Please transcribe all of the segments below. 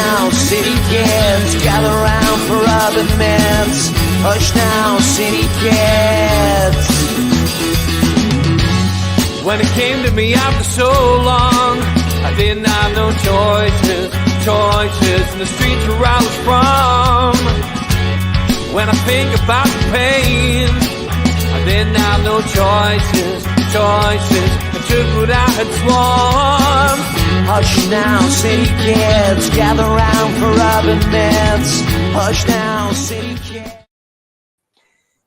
now, city kids, gather round for urban myths. Hush now, city kids. When it came to me after so long, I didn't have no choices in the streets where I was from. When I think about the pain, I didn't have no choices. I took what I had sworn. Hush now, city kids, gather round for urban myths. Hush now, city kids.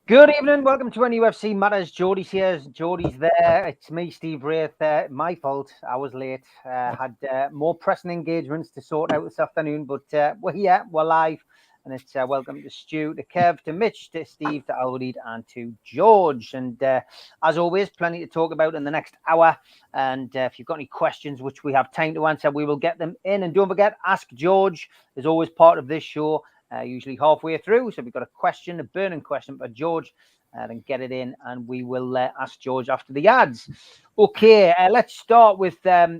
Good evening, welcome to NUFC Matters. Geordies here, Geordies there. It's me, Steve Wraith. My fault, I was late. Had more pressing engagements to sort out this afternoon, but we're here, we're live. And it's welcome to Stu, to Kev, to Mitch, to Steve, to Alwaleed, and to George. And as always, plenty to talk about in the next hour. And if you've got any questions, which we have time to answer, we will get them in. And don't forget, Ask George is always part of this show, usually halfway through. So if you've got a question, a burning question for George, then get it in and we will ask George after the ads. Okay, let's start with the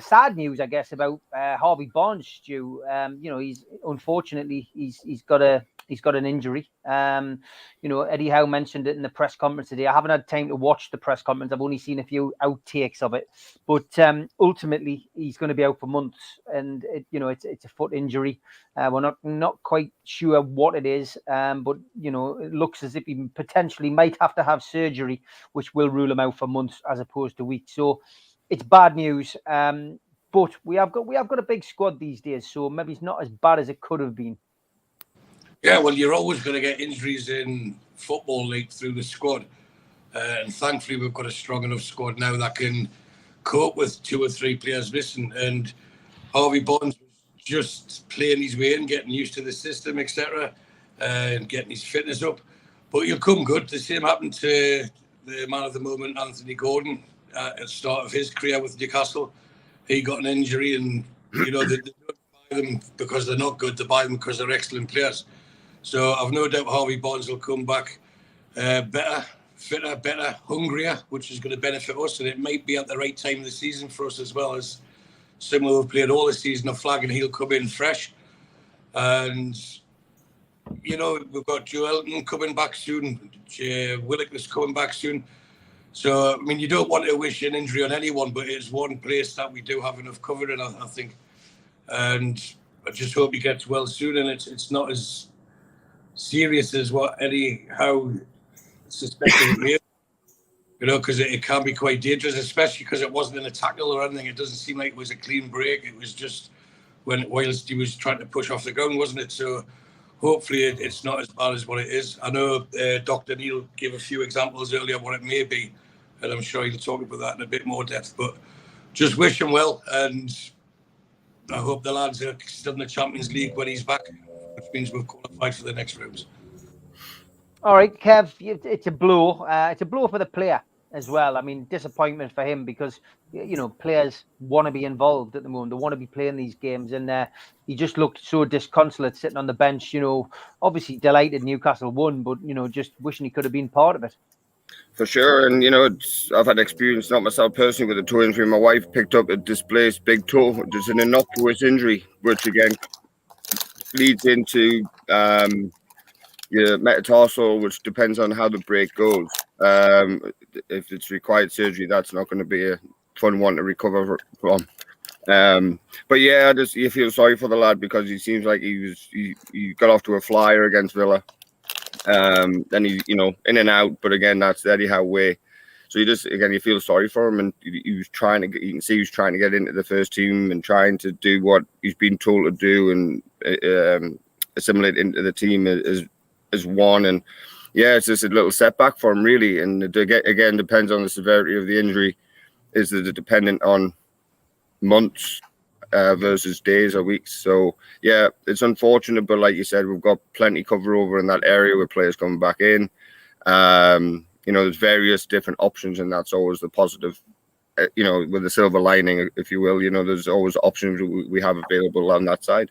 sad news, I guess, about Harvey Barnes, Stu. He's unfortunately he's got an injury. Eddie Howe mentioned it in the press conference today. I haven't had time to watch the press conference. I've only seen a few outtakes of it. But ultimately, he's going to be out for months, and it's a foot injury. We're not quite sure what it is, but it looks as if he potentially might have to have surgery, which will rule him out for months as opposed to weeks. So it's bad news. But we have got a big squad these days, so maybe it's not as bad as it could have been. Yeah, well, you're always going to get injuries in Football League through the squad. And thankfully, we've got a strong enough squad now that can cope with 2 or 3 players missing. And Harvey Barnes was just playing his way in, getting used to the system, etc., and getting his fitness up. But he'll come good. The same happened to the man of the moment, Anthony Gordon, at the start of his career with Newcastle. He got an injury, and they don't buy them because they're not good. They buy them because they're excellent players. So I've no doubt Harvey Barnes will come back better, fitter, better, hungrier, which is going to benefit us. And it might be at the right time of the season for us as well, as similar we've played all the season of flag, and he'll come in fresh. And, we've got Joe Elton coming back soon. Willock is coming back soon. So, you don't want to wish an injury on anyone, but it's one place that we do have enough cover in, I think. And I just hope he gets well soon, and it's not as serious as what Eddie Howe suspected it may be, because it can be quite dangerous, especially because it wasn't in a tackle or anything. It doesn't seem like it was a clean break. It was just whilst he was trying to push off the ground, wasn't it? So hopefully it's not as bad as what it is. I know Dr. Neil gave a few examples earlier of what it may be, and I'm sure he'll talk about that in a bit more depth. But just wish him well, and I hope the lads are still in the Champions League when he's back, which means we've qualified for the next rounds. All right, Kev, it's a blow. It's a blow for the player as well. Disappointment for him because, players want to be involved at the moment. They want to be playing these games. And he just looked so disconsolate sitting on the bench, obviously delighted Newcastle won, but, just wishing he could have been part of it. For sure. And, I've had experience, not myself personally, with a toe injury. My wife picked up a displaced big toe. There's an innocuous injury, which again leads into your metatarsal, which depends on how the break goes. If it's required surgery, that's not going to be a fun one to recover from. But yeah, you feel sorry for the lad because he seems like he got off to a flyer against Villa. Then he, in and out. But again, that's the Eddie Howe way. So you feel sorry for him, and he was trying to get. You can see he was trying to get into the first team and trying to do what he's been told to do and assimilate into the team as one. And yeah, it's just a little setback for him, really. And again, depends on the severity of the injury. Is it dependent on months versus days or weeks? So yeah, it's unfortunate, but like you said, we've got plenty cover over in that area with players coming back in. There's various different options, and that's always the positive, with the silver lining, if you will. There's always options we have available on that side.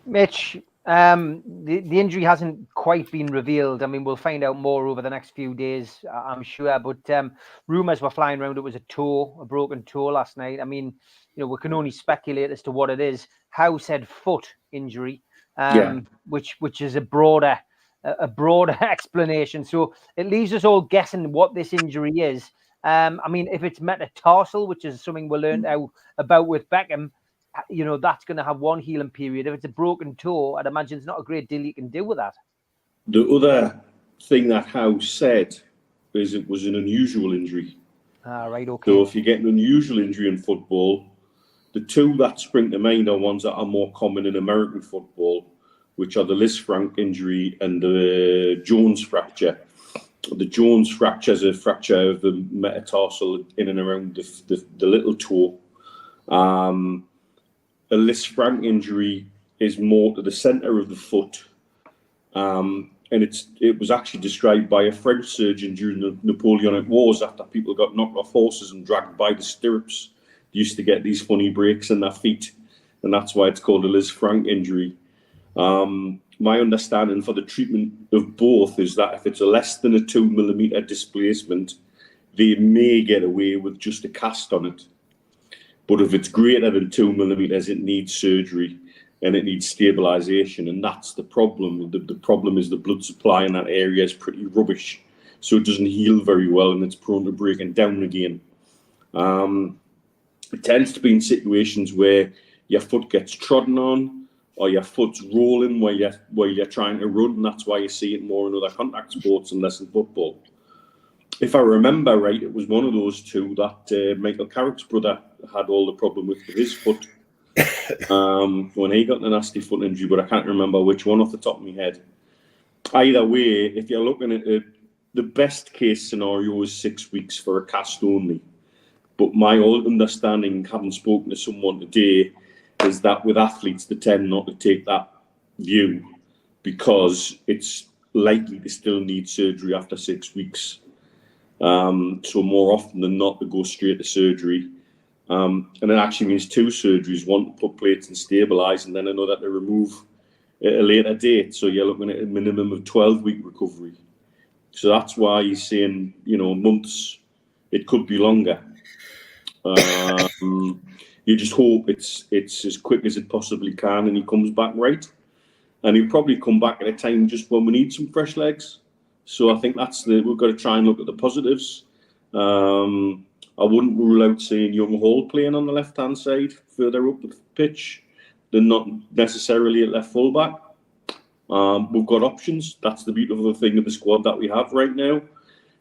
Mitch, The injury hasn't quite been revealed. I mean, we'll find out more over the next few days, I'm sure. But rumours were flying around it was a broken toe last night. I mean, we can only speculate as to what it is. Howe said foot injury, which is a broader explanation. So it leaves us all guessing what this injury is. I mean, if it's metatarsal, which is something we learned out about with Beckham, that's going to have one healing period. If it's a broken toe, I'd imagine there's not a great deal you can do with that. The other thing that House said is it was an unusual injury. Right, okay. So if you get an unusual injury in football, the two that spring to mind are ones that are more common in American football, which are the Liz Frank injury and the Jones fracture. The Jones fracture is a fracture of the metatarsal in and around the little toe. A Liz Frank injury is more to the centre of the foot, and it was actually described by a French surgeon during the Napoleonic Wars after people got knocked off horses and dragged by the stirrups. They used to get these funny breaks in their feet, and that's why it's called a Liz Frank injury. My understanding for the treatment of both is that if it's a less than a 2 millimetre displacement, they may get away with just a cast on it. But if it's greater than 2 millimetres, it needs surgery and it needs stabilisation. And that's the problem. The problem is the blood supply in that area is pretty rubbish. So it doesn't heal very well and it's prone to breaking down again. It tends to be in situations where your foot gets trodden on or your foot's rolling where you're trying to run. And that's why you see it more in other contact sports and less in football. If I remember right, it was one of those two that Michael Carrick's brother had all the problem with his foot when he got the nasty foot injury, but I can't remember which one off the top of my head. Either way, if you're looking at it, the best case scenario is 6 weeks for a cast only. But my old understanding, having spoken to someone today, is that with athletes, they tend not to take that view because it's likely to still need surgery after 6 weeks. So more often than not, they go straight to surgery. And it actually means 2 surgeries, one to put plates and stabilise, and then another to remove at a later date. So you're looking at a minimum of 12-week recovery. So that's why he's saying, months. It could be longer. You just hope it's as quick as it possibly can and he comes back right. And he'll probably come back at a time just when we need some fresh legs. So I think we've got to try and look at the positives. I wouldn't rule out seeing Young Hall playing on the left-hand side, further up the pitch, than not necessarily at left fullback. We've got options. That's the beautiful thing of the squad that we have right now.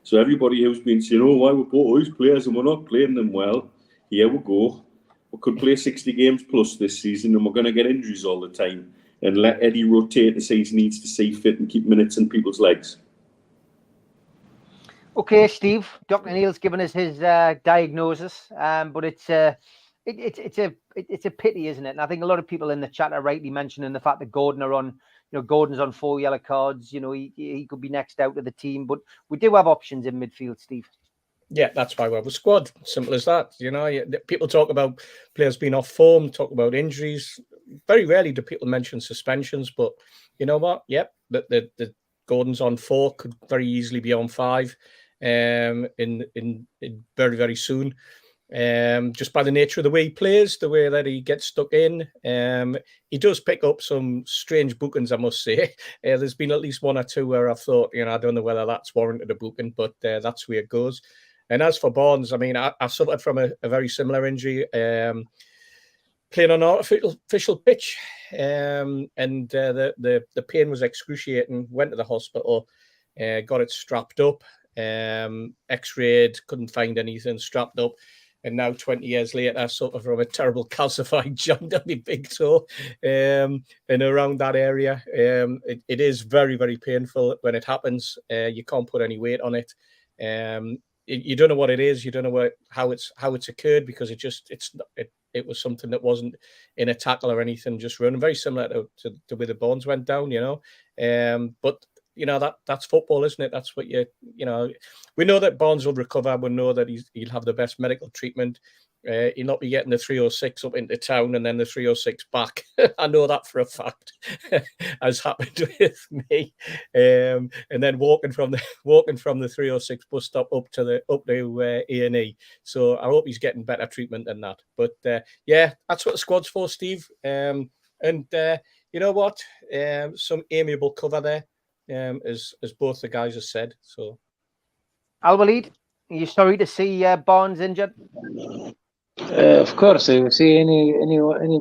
So everybody who's been saying, why we bought all these players and we're not playing them well, here we go. We could play 60 games plus this season and we're going to get injuries all the time. And let Eddie rotate as he needs to stay fit and keep minutes in people's legs. Okay, Steve. Dr. Neil's given us his diagnosis, but it's a pity, isn't it? And I think a lot of people in the chat are rightly mentioning the fact that Gordon's on 4 yellow cards. He could be next out of the team, but we do have options in midfield, Steve. Yeah, that's why we have a squad. Simple as that. People talk about players being off form, talk about injuries. Very rarely do people mention suspensions, but you know what? Yep, the Gordon's on 4, could very easily be on 5 in very, very soon. Just by the nature of the way he plays, the way that he gets stuck in. He does pick up some strange bookings, I must say. There's been at least 1 or 2 where I've thought, I don't know whether that's warranted a booking, but that's where it goes. And as for Barnes, I mean, I suffered from a very similar injury, playing on an artificial pitch, and the pain was excruciating. Went to the hospital, got it strapped up, x-rayed, couldn't find anything, strapped up. And now 20 years later, I suffer from a terrible calcified joint on my big toe, and around that area. It is very, very painful when it happens. You can't put any weight on it. You don't know what it is. You don't know how it's occurred because it was something that wasn't in a tackle or anything, just running. Very similar to the way the Barnes went down, But that's football, isn't it? That's what we know that Barnes will recover. We know that he'll have the best medical treatment. He'll not be getting the 306 up into town and then the 306 back. I know that for a fact, as happened with me. And then walking from the 306 bus stop up to A&E. So I hope he's getting better treatment than that. But yeah, that's what the squad's for, Steve. And you know what? Some amiable cover there, as both the guys have said. So, Al-Walid, are you sorry to see Barnes injured? Of course, you see any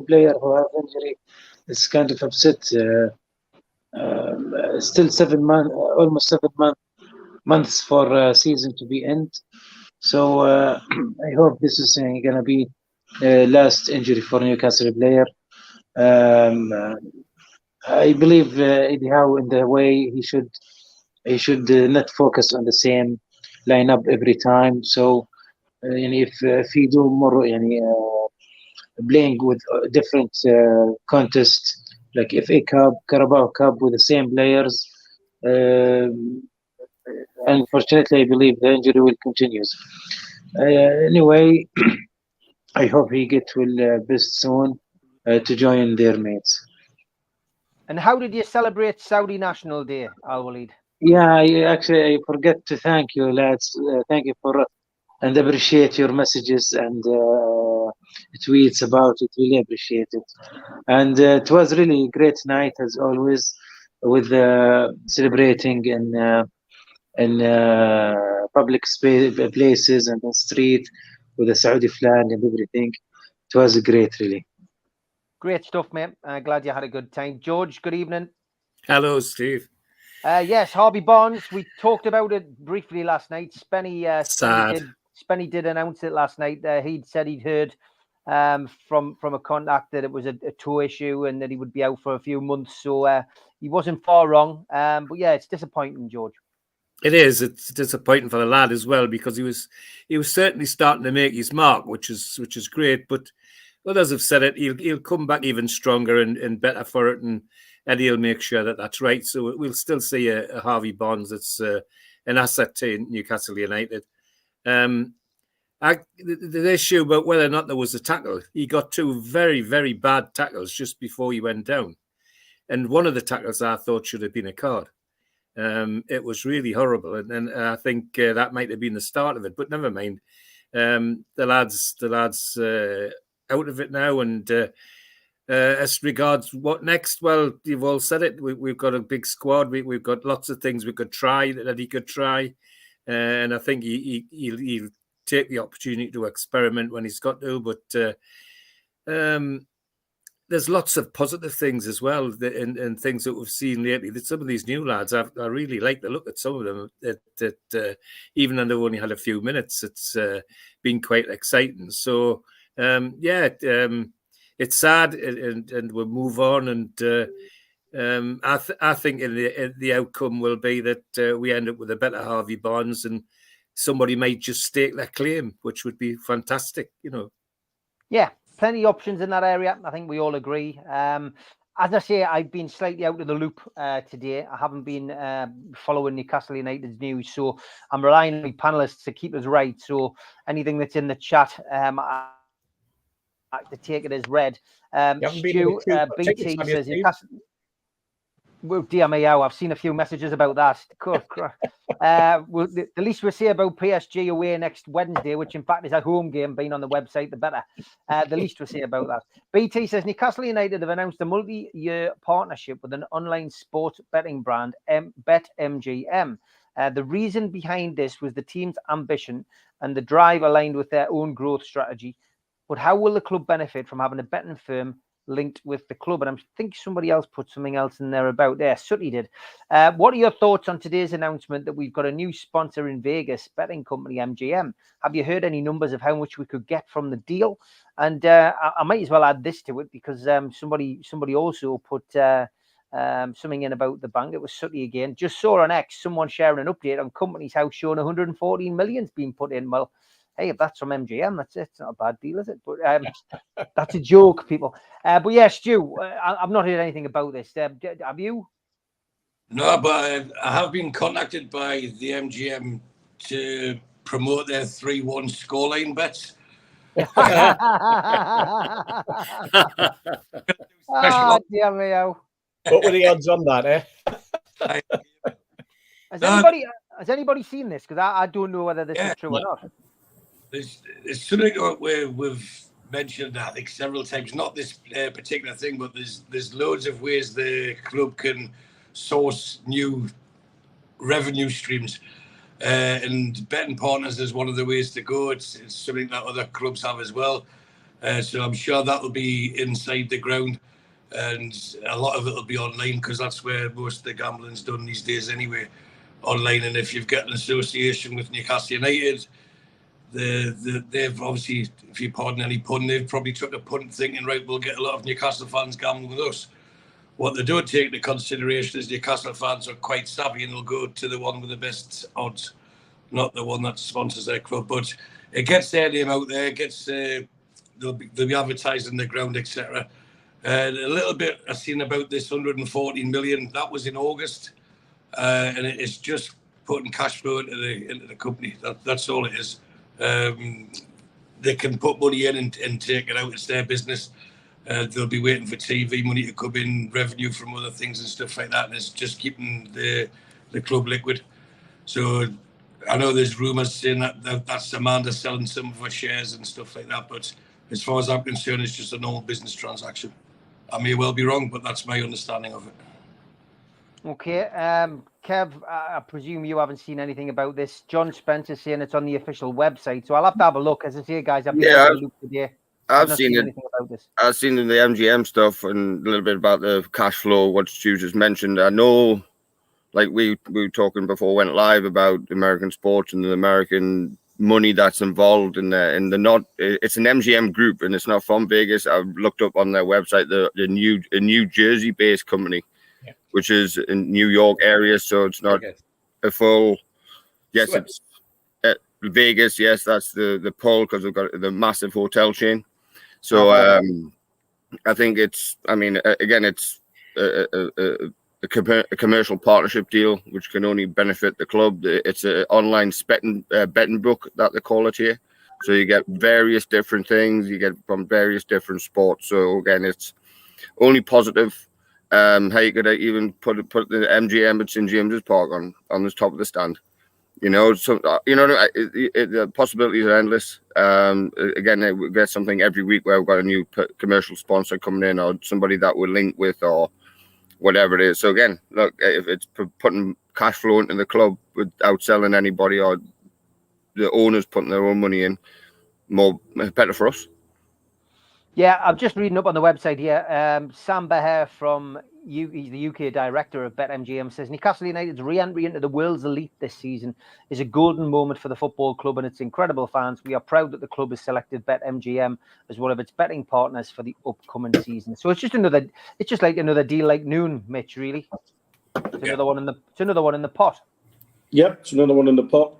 player who has injury, it's kind of upset. Still 7 months, almost 7 months for season to be end. So I hope this is going to be last injury for Newcastle player. I believe Eddie Howe in the way he should not focus on the same lineup every time. So if he do more, playing with different contests like FA Cup, Carabao Cup with the same players. Unfortunately, I believe the injury will continue. Anyway, I hope he get well best soon to join their mates. And how did you celebrate Saudi National Day, Al-Walid? Yeah, I forget to thank you, lads. Thank you for and appreciate your messages and tweets about it. Really appreciate it. And it was really a great night as always, with celebrating in public places and the street with the Saudi flag and everything. It was great, really. Great stuff, mate. Glad you had a good time. George, good evening. Hello, Steve. Yes, Harvey Barnes. We talked about it briefly last night. Spenny did announce it last night. He'd said he'd heard from a contact that it was a toe issue and that he would be out for a few months. So he wasn't far wrong. But yeah, it's disappointing, George. It is. It's disappointing for the lad as well, because he was certainly starting to make his mark, which is great. But others have said it. He'll come back even stronger and better for it, and Eddie will make sure that that's right. So we'll still see a Harvey Barnes that's an asset to Newcastle United. The issue about whether or not there was a tackle, he got two very, very bad tackles just before he went down. And one of the tackles I thought should have been a card. It was really horrible. And I think that might have been the start of it, but never mind. The lads out of it now. And as regards what next, well, you've all said it. We've got a big squad. We've got lots of things we could try that he could try. And I think he'll take the opportunity to experiment when he's got to. But there's lots of positive things as well, and things that we've seen lately. That some of these new lads, I really like the look at some of them. That even though they've only had a few minutes, it's been quite exciting. So it's sad, and we'll move on. And I think the outcome will be that we end up with a better Harvey Barnes, and somebody might just stake their claim, which would be fantastic, Yeah, plenty of options in that area. I think we all agree. As I say, I've been slightly out of the loop today. I haven't been following Newcastle United's news, so I'm relying on my panelists to keep us right. So anything that's in the chat, I have to take it as read. Stu, BT says Newcastle. Well, dear me, I've seen a few messages about that. The least we say about PSG away next Wednesday, which in fact is a home game, being on the website, the better. The least we say about that. BT says Newcastle United have announced a multi-year partnership with an online sports betting brand, BetMGM. The reason behind this was the team's ambition and the drive aligned with their own growth strategy. But how will the club benefit from having a betting firm linked with the club? And I think somebody else put something else in there about there. Sutty did. What are your thoughts on today's announcement that we've got a new sponsor in Vegas, betting company MGM? Have you heard any numbers of how much we could get from the deal? And I might as well add this to it, because somebody also put something in about the bank. It was Sutty again. Just saw on X someone sharing an update on Companies House showing 114 million's been put in. Well, hey, if that's from MGM, that's it. It's not a bad deal, is it? But that's a joke, people. But yeah, Stu, I've not heard anything about this. Have you? No, but I have been contacted by the MGM to promote their 3-1 scoreline bets. Dear me, What were the odds on that, eh? Has anybody seen this? Because I don't know whether this is true or not. There's something where we've mentioned, I think, several times, not this particular thing, but there's loads of ways the club can source new revenue streams. And betting partners is one of the ways to go. It's something that other clubs have as well. So I'm sure that will be inside the ground. And a lot of it will be online because that's where most of the gambling's done these days anyway, online. And if you've got an association with Newcastle United, they've obviously, if you pardon any pun, they've probably took a punt thinking, right, we'll get a lot of Newcastle fans gambling with us. What they don't take into consideration is Newcastle fans are quite savvy and they'll go to the one with the best odds, not the one that sponsors their club. But it gets their name out there, it gets they'll be advertising the ground, etc. A little bit I've seen about this 114 million. That was in August, and it's just putting cash flow into the company. That's all it is. They can put money in and take it out. It's their business. They'll be waiting for TV money to come in, revenue from other things and stuff like that. And it's just keeping the club liquid. So I know there's rumours saying that's Amanda selling some of her shares and stuff like that. But as far as I'm concerned, it's just a normal business transaction. I may well be wrong, but that's my understanding of it. Okay, Kev, I presume you haven't seen anything about this. John Spencer saying it's on the official website, so I'll have to have a look. As I say, guys, I've been having a look today. I've seen it. About this. I've seen the MGM stuff and a little bit about the cash flow, what Stu just mentioned. I know, like we were talking before we went live about American sports and the American money that's involved in there. And it's an MGM group and it's not from Vegas. I've looked up on their website, a New Jersey based company, which is in New York area. So it's not a full, yes, it's Vegas. Yes, that's the pull because we've got the massive hotel chain. So I think it's a commercial partnership deal, which can only benefit the club. It's an online betting book that they call it here. So you get various different things. You get from various different sports. So again, it's only positive. How you could even put the MGM at St James's Park on the top of the stand. So the possibilities are endless. Again, we get something every week where we've got a new commercial sponsor coming in, or somebody that we're linked with, or whatever it is. So again, look, if it's putting cash flow into the club without selling anybody, or the owners putting their own money in, better for us. Yeah, I'm just reading up on the website here. Sam Beher he's the UK director of BetMGM, says Newcastle United's re-entry into the world's elite this season is a golden moment for the football club and its incredible fans. We are proud that the club has selected BetMGM as one of its betting partners for the upcoming season. So it's just like another deal like Noon, Mitch, really. It's another one in the pot. Yep, it's another one in the pot.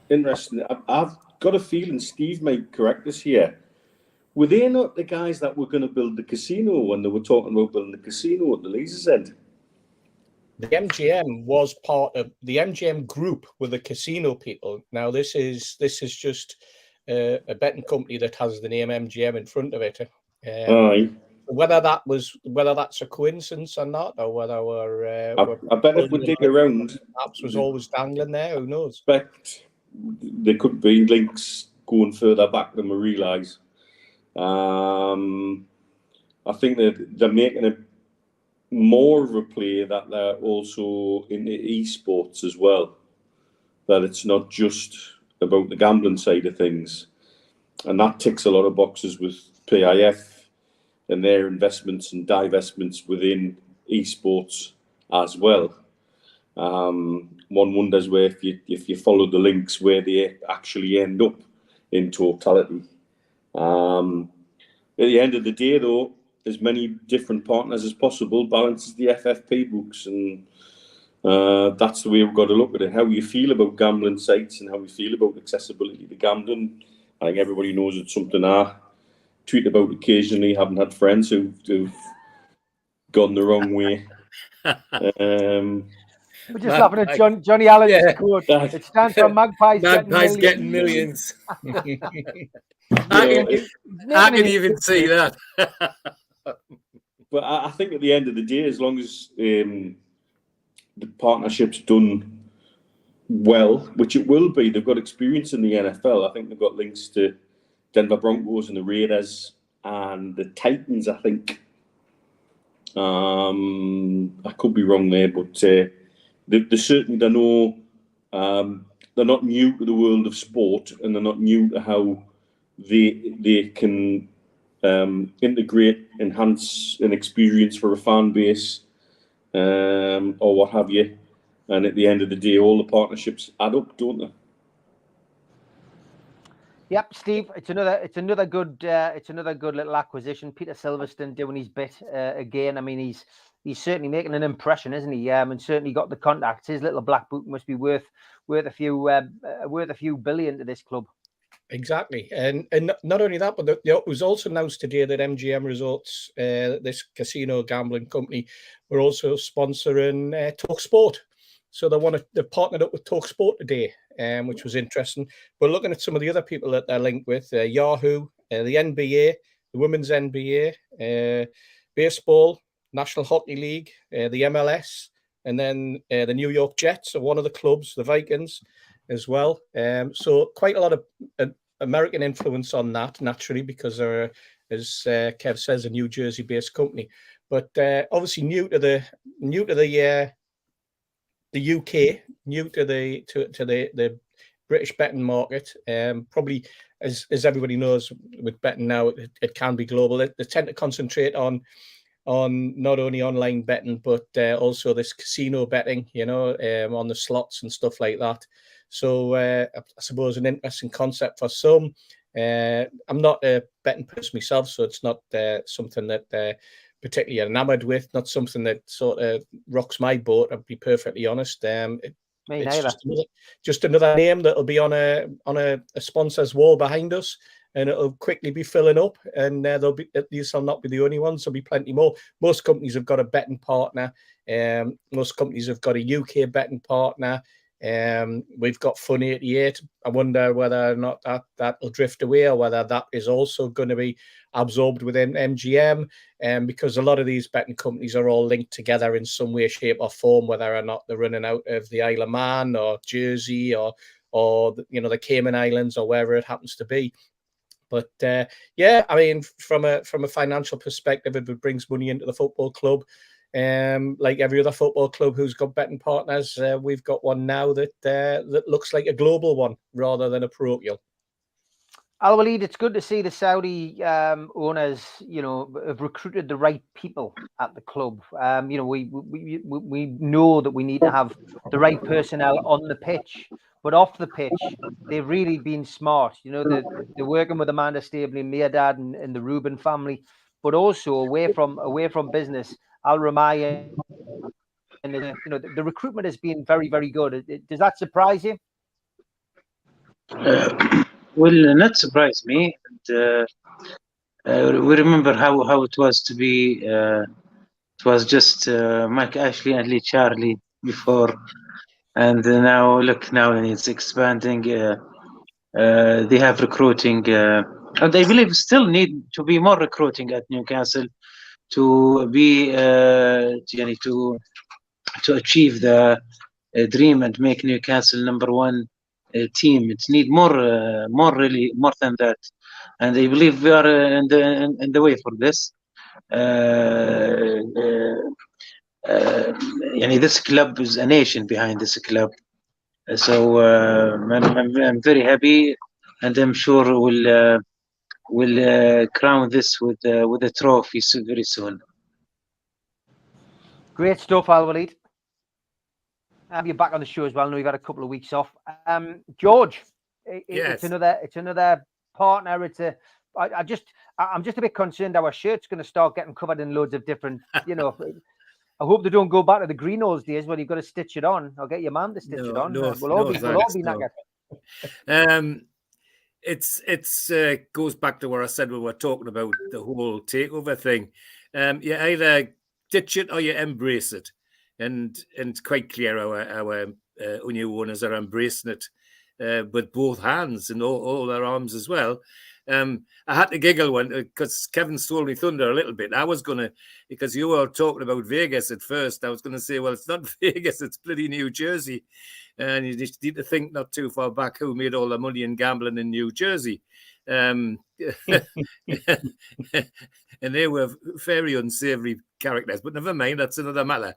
Interesting. I've got a feeling Steve might correct us here. Were they not the guys that were going to build the casino when they were talking about building the casino at the Leazes End? The MGM was part of the MGM group with the casino people. Now this is just a betting company that has the name MGM in front of it. Whether that's a coincidence or not, or whether I bet if we dig around, perhaps was always dangling there. Who knows? There could be links going further back than we realise. I think that they're making it more of a play that they're also into esports as well. That it's not just about the gambling side of things, and that ticks a lot of boxes with PIF and their investments and divestments within esports as well. One wonders where if you follow the links where they actually end up in totality. At the end of the day, though, as many different partners as possible balances the FFP books, and that's the way we've got to look at it. How you feel about gambling sites and how we feel about accessibility to gambling. I think everybody knows it's something I tweet about occasionally. Haven't had friends who've gone the wrong way. We're just laughing at Johnny Allen's quote. It stands for Magpies getting millions. I can even see that. But I think at the end of the day, as long as the partnership's done well, which it will be, they've got experience in the NFL. I think they've got links to Denver Broncos and the Raiders and the Titans, I think. I could be wrong there, but they certainly don't know. They're not new to the world of sport, and they're not new to how they can integrate, enhance an experience for a fan base, or what have you. And at the end of the day, all the partnerships add up, don't they? Yep, Steve. It's another good little acquisition. Peter Silverstone doing his bit again. I mean, he's certainly making an impression, isn't he? And certainly got the contacts. His little black book must be worth a few billion to this club. Exactly, and not only that, but it was also announced today that MGM Resorts, this casino gambling company, were also sponsoring TalkSport. So they've partnered up with TalkSport today, which was interesting. We're looking at some of the other people that they're linked with: Yahoo, the NBA, the Women's NBA, baseball, National Hockey League, the MLS, and then the New York Jets are one of the clubs, the Vikings as well. So quite a lot of American influence on that, naturally, because they're, as Kev says, a New Jersey-based company. But obviously new to the UK, new to the British betting market. Probably, as everybody knows, with betting now, it can be global. They tend to concentrate on not only online betting, but also this casino betting, on the slots and stuff like that. So I suppose an interesting concept for some. I'm not a betting person myself, so it's not something that particularly enamored with, not something that sort of rocks my boat, I'll be perfectly honest. It's just another name that'll be on a sponsor's wall behind us, and it'll quickly be filling up, and these will not be the only ones. There'll be plenty more. Most companies have got a betting partner. Most companies have got a UK betting partner. We've got Fun 88. I wonder whether or not that'll drift away, or whether that is also going to be absorbed within MGM, because a lot of these betting companies are all linked together in some way, shape, or form, whether or not they're running out of the Isle of Man or Jersey or the Cayman Islands or wherever it happens to be. But I mean, from a financial perspective, it brings money into the football club. Like every other football club who's got betting partners, we've got one now that looks like a global one rather than a parochial. Al-Walid, it's good to see the Saudi owners, have recruited the right people at the club. We know that we need to have the right personnel on the pitch, but off the pitch, they've really been smart. They're working with Amanda Stabley and Mirdad and the Rubin family, but also away from business. Al Ramaya, and the recruitment has been very, very good. Does that surprise you? Will not surprise me. And, we remember how it was to be. It was just Mike Ashley and Lee Charlie before, and now it's expanding. They have recruiting, and I believe still need to be more recruiting at Newcastle to be to achieve the dream and make Newcastle number one team. It need more than that, and I believe we are in the way for this. This club is a nation behind this club, so I'm very happy, and I'm sure we'll crown this with a trophy very soon. Great stuff, Al-Walid. Have you back on the show as well? I know you've had a couple of weeks off. George, it's another partner. I'm just a bit concerned our shirt's going to start getting covered in loads of different, I hope they don't go back to the green old days where you've got to stitch it on. I'll get your man to stitch it on. We'll all be knackered. It's goes back to where I said we were talking about the whole takeover thing. You either ditch it or you embrace it. and it's quite clear our new owners are embracing it with both hands and all their arms as well. I had to giggle when because Kevin stole me thunder a little bit. I was gonna, because you were talking about Vegas at first, I was gonna say, well, it's not Vegas, it's bloody New Jersey, and you just need to think not too far back who made all the money in gambling in New Jersey. And they were very unsavory characters, but never mind, that's another matter.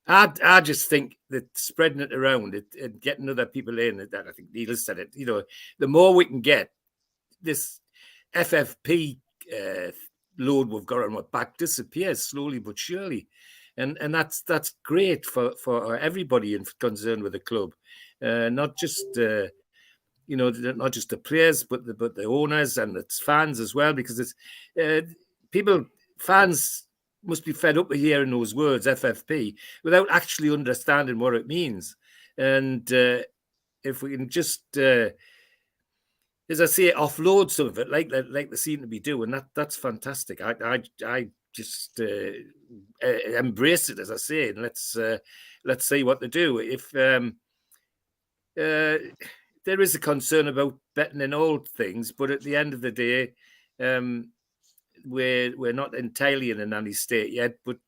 I just think that spreading it around and getting other people in, that I think Neil said it, the more we can get this FFP load we've got on our back disappears slowly but surely. And that's great for everybody concerned with the club, not just not just the players, but the owners and its fans as well, because it's fans must be fed up with hearing those words FFP without actually understanding what it means. And if we can just, as I say, offload some of it, like they seem to be doing, that's fantastic. I just embrace it, as I say, and let's see what they do. If there is a concern about betting in old things, but at the end of the day, we're not entirely in a nanny state yet. But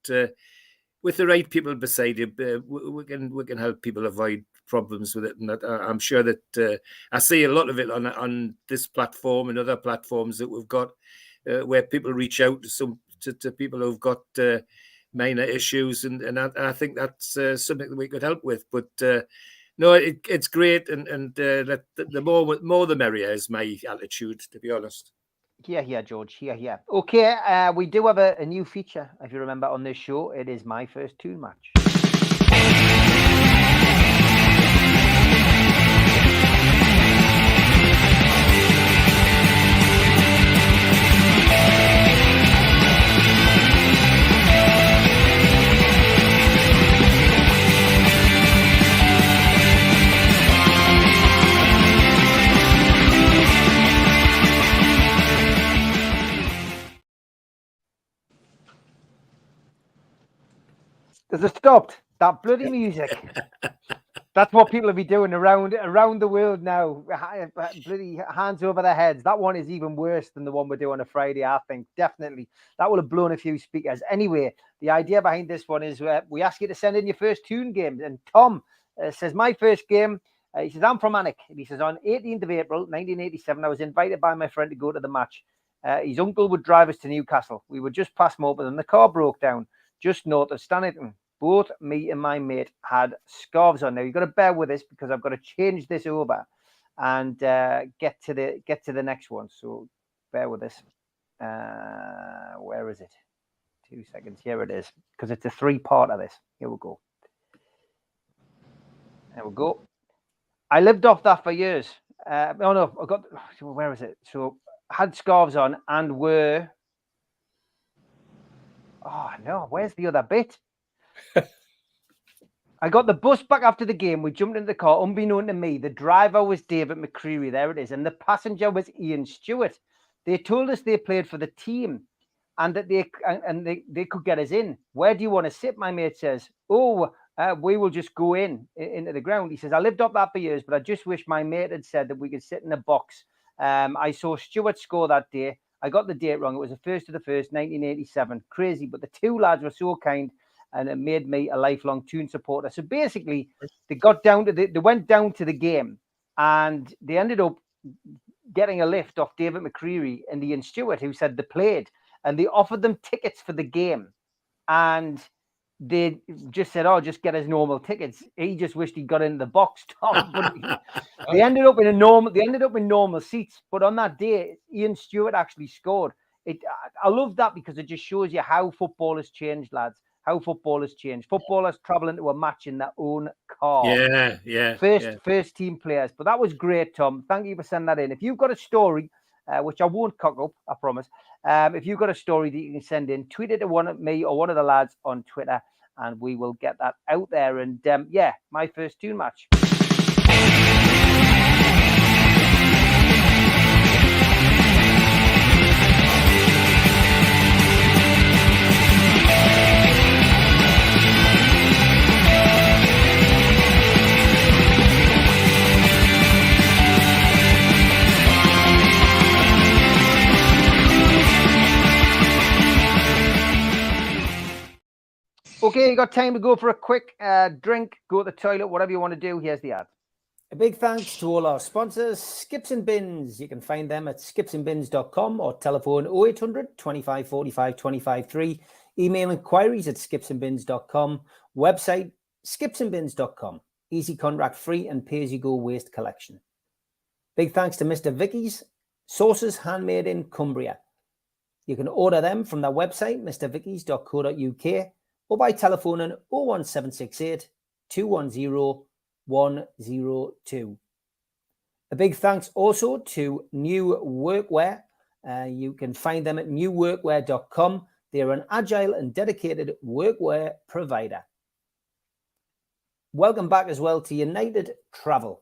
with the right people beside you, we can help people avoid problems with it. And I'm sure that I see a lot of it on this platform and other platforms that we've got, where people reach out to people who've got minor issues, and I think that's something that we could help with. But no, it's great, and the more the merrier is my attitude, to be honest. Yeah, George. Yeah. Okay, we do have a new feature, if you remember, on this show. It is my first toon match. Has it stopped? That bloody music. That's what people will be doing around the world now. Bloody hands over their heads. That one is even worse than the one we do on a Friday, I think. Definitely. That will have blown a few speakers. Anyway, the idea behind this one is we ask you to send in your first toon game. And Tom says, my first game, he says, I'm from Alnwick. He says, on 18th of April, 1987, I was invited by my friend to go to the match. His uncle would drive us to Newcastle. We were just past Morpeth and the car broke down just north of Stannington. Both me and my mate had scarves on. Now you've got to bear with this because I've got to change this over and get to the next one. So bear with this. Where is it? 2 seconds. Here it is, because it's a 3-part of this. Here we go. There we go. I lived off that for years. I got. Where is it? So had scarves on and were. Oh no! Where's the other bit? I got the bus back after the game. We jumped into the car. Unbeknown to me, the driver was David McCreary. There it is. And the passenger was Ian Stewart. They told us they played for the team and that they could get us in. Where do you want to sit? My mate says, we will just go into the ground. He says, I lived up that for years, but I just wish my mate had said that we could sit in a box. I saw Stewart score that day. I got the date wrong. It was the 1st of the 1st, 1987. Crazy. But the two lads were so kind, and it made me a lifelong Toon supporter. So basically, they went down to the game, and they ended up getting a lift off David McCreary and Ian Stewart, who said they played, and they offered them tickets for the game, and they just said, just get us normal tickets. He just wished he got in the box, Tom. But they ended up in normal seats. But on that day, Ian Stewart actually scored. I love that because it just shows you how football has changed, lads. How football has changed. Footballers travel into a match in their own car. Yeah. First team players. But that was great, Tom. Thank you for sending that in. If you've got a story, which I won't cock up, I promise. If you've got a story that you can send in, tweet it to one of me or one of the lads on Twitter, and we will get that out there. And my first Toon match. Okay, you got time to go for a quick drink, go to the toilet, whatever you want to do. Here's the ad. A big thanks to all our sponsors, Skips and Bins. You can find them at skipsandbins.com or telephone 0800 25 45 25 3. Email inquiries at skipsandbins.com. Website skipsandbins.com. Easy contract free and pay-as-you-go waste collection. Big thanks to Mr. Vicky's sauces handmade in Cumbria. You can order them from their website, mrvickys.co.uk, or by telephoning 01768 210 102. A big thanks also to New Workwear. You can find them at newworkwear.com. They're an agile and dedicated workwear provider. Welcome back as well to United Travel.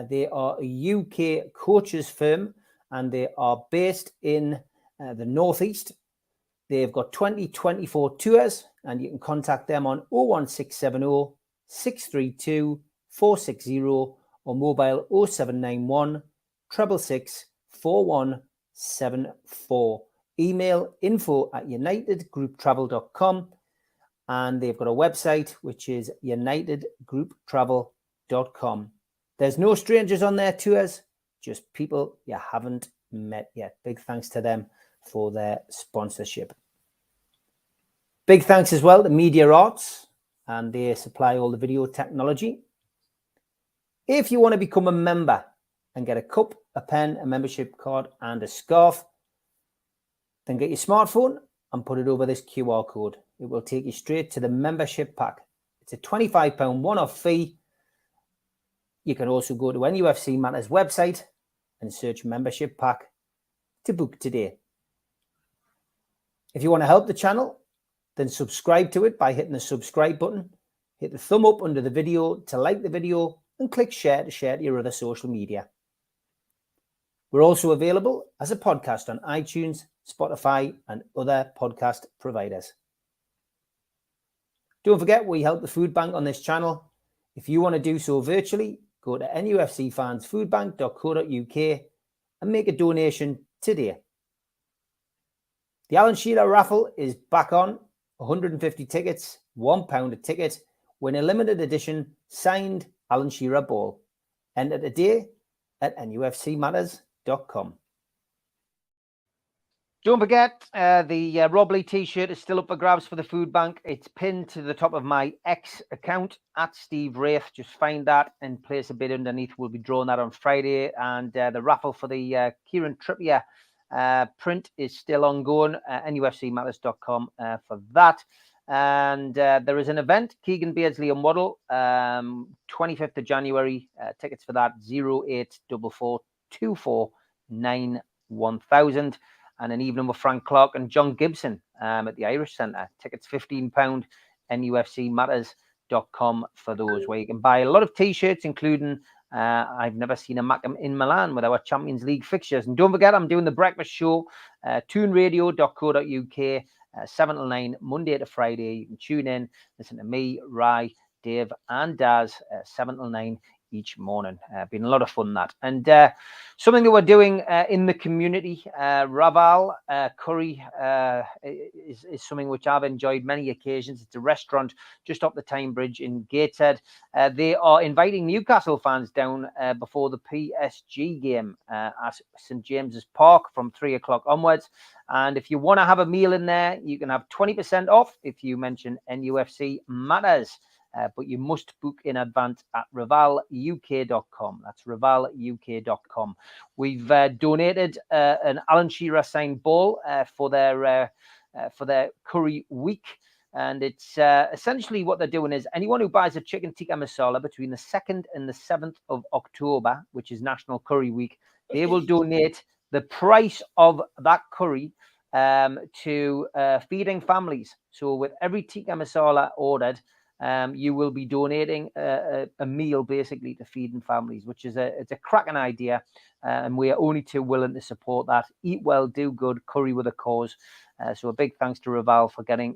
They are a UK coaches firm and they are based in the Northeast. They've got 2024 tours and you can contact them on 01670 632 460 or mobile 0791 666 4174. Email info@unitedgrouptravel.com and they've got a website which is unitedgrouptravel.com. There's no strangers on their tours, just people you haven't met yet. Big thanks to them for their sponsorship. Big thanks as well to Media Arts, and they supply all the video technology. If you want to become a member and get a cup, a pen, a membership card, and a scarf, then get your smartphone and put it over this QR code. It will take you straight to the membership pack. It's a £25 one-off fee. You can also go to NUFC Matters website and search membership pack to book today. If you want to help the channel, then subscribe to it by hitting the subscribe button. Hit the thumb up under the video to like the video and click share to share to your other social media. We're also available as a podcast on iTunes, Spotify, and other podcast providers. Don't forget, we help the food bank on this channel. If you want to do so virtually, go to nufcfansfoodbank.co.uk and make a donation today. The Alan Shearer raffle is back on. 150 tickets, £1 a ticket. Win a limited edition signed Alan Shearer ball. Enter today at nufcmatters.com. Don't forget, the Rob Lee t-shirt is still up for grabs for the food bank. It's pinned to the top of my X account at Steve Wraith. Just find that and place a bid underneath. We'll be drawing that on Friday. And the raffle for the Kieran Trippier print is still ongoing. nufcmatters.com for that. And there is an event, Keegan Beardsley and Waddle, 25th of January. Tickets for that, 0844 249 1000. And an evening with Frank Clark and John Gibson at the Irish Centre. Tickets £15, nufcmatters.com for those, where you can buy a lot of t-shirts, including I've never seen a Mackem in Milan with our Champions League fixtures. And don't forget, I'm doing the breakfast show, toonradio.co.uk, 7 till 9, Monday to Friday. You can tune in, listen to me, Rai, Dave, and Daz, 7 till 9 each morning. Been a lot of fun, that. And something that we're doing in the community, Raval Curry is something which I've enjoyed many occasions. It's a restaurant just off the Tyne Bridge in Gateshead. They are inviting Newcastle fans down before the PSG game at St James's Park from 3 o'clock onwards. And if you want to have a meal in there, you can have 20% off if you mention NUFC Matters. But you must book in advance at rivaluk.com. That's rivaluk.com. We've donated an Alan Shearer signed ball for their curry week. And it's essentially what they're doing is anyone who buys a chicken tikka masala between the 2nd and the 7th of October, which is National Curry Week, they will donate the price of that curry to feeding families. So with every tikka masala ordered, you will be donating a meal basically to feeding families, which is it's a cracking idea, and we are only too willing to support that. Eat well, do good, curry with a cause. So a big thanks to Raval for getting